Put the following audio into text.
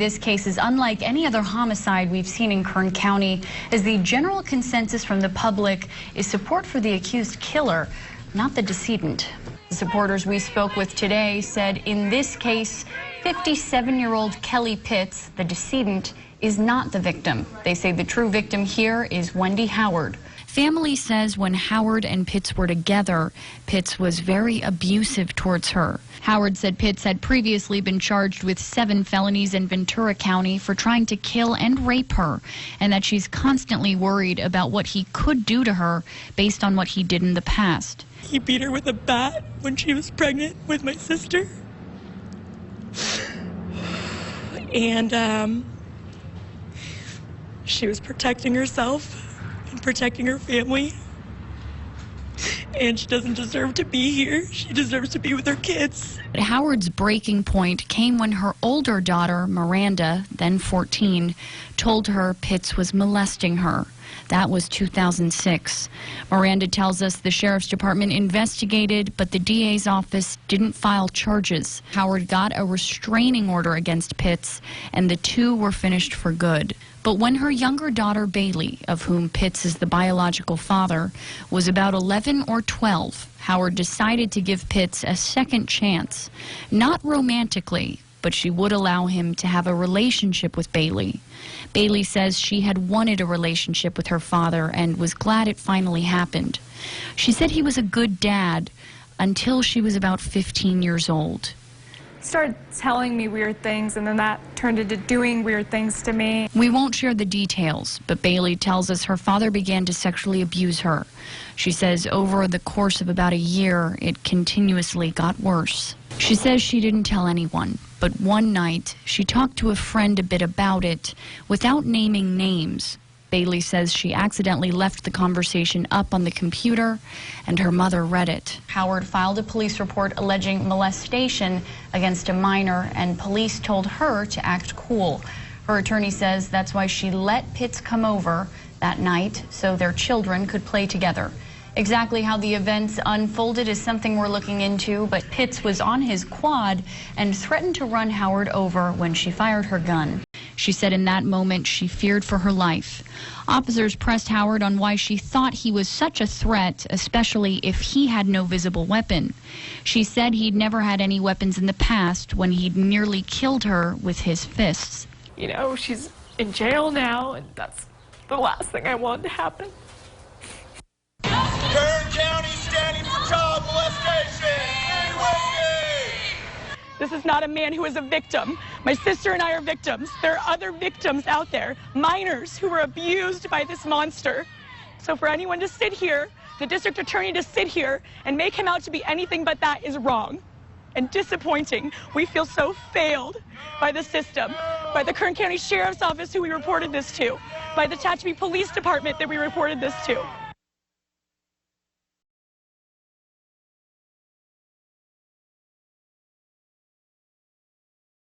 This case is unlike any other homicide we've seen in Kern County, as the general consensus from the public is support for the accused killer, not the decedent. The supporters we spoke with today said in this case, 57-year-old Kelly Pitts, the decedent, is not the victim. They say the true victim here is Wendy Howard. Family says when Howard and Pitts were together, Pitts was very abusive towards her. Howard said Pitts had previously been charged with 7 felonies in Ventura County for trying to kill and rape her, and that she's constantly worried about what he could do to her based on what he did in the past. He beat her with a bat when she was pregnant with my sister. And she was protecting herself and protecting her family. And she doesn't deserve to be here. She deserves to be with her kids. Howard's breaking point came when her older daughter, Miranda, then 14, told her Pitts was molesting her. That was 2006. Miranda tells us the sheriff's department investigated, but the DA's office didn't file charges. Howard got a restraining order against Pitts, and the two were finished for good. But when her younger daughter, Bailey, of whom Pitts is the biological father, was about 11 or 12, Howard decided to give Pitts a second chance. Not romantically, but she would allow him to have a relationship with Bailey. Bailey says she had wanted a relationship with her father and was glad it finally happened. She said he was a good dad until she was about 15 years old. He started telling me weird things, and then that turned into doing weird things to me. We won't share the details, but Bailey tells us her father began to sexually abuse her. She says over the course of about a year, it continuously got worse. She says she didn't tell anyone, but one night she talked to a friend a bit about it without naming names. Bailey says she accidentally left the conversation up on the computer, and her mother read it. Howard filed a police report alleging molestation against a minor, and police told her to act cool. Her attorney says that's why she let Pitts come over that night so their children could play together. Exactly how the events unfolded is something we're looking into, but Pitts was on his quad and threatened to run Howard over when she fired her gun. She said in that moment she feared for her life. Officers pressed Howard on why she thought he was such a threat, especially if he had no visible weapon. She said he'd never had any weapons in the past when he'd nearly killed her with his fists. You know, she's in jail now, and that's the last thing I wanted to happen. Kern County standing for child molestation. This is not a man who is a victim. My sister and I are victims. There are other victims out there, minors who were abused by this monster. So for anyone to sit here, the district attorney to sit here and make him out to be anything but that is wrong and disappointing. We feel so failed by the system, by the Kern County Sheriff's Office who we reported this to, by the Tehachapi Police Department that we reported this to.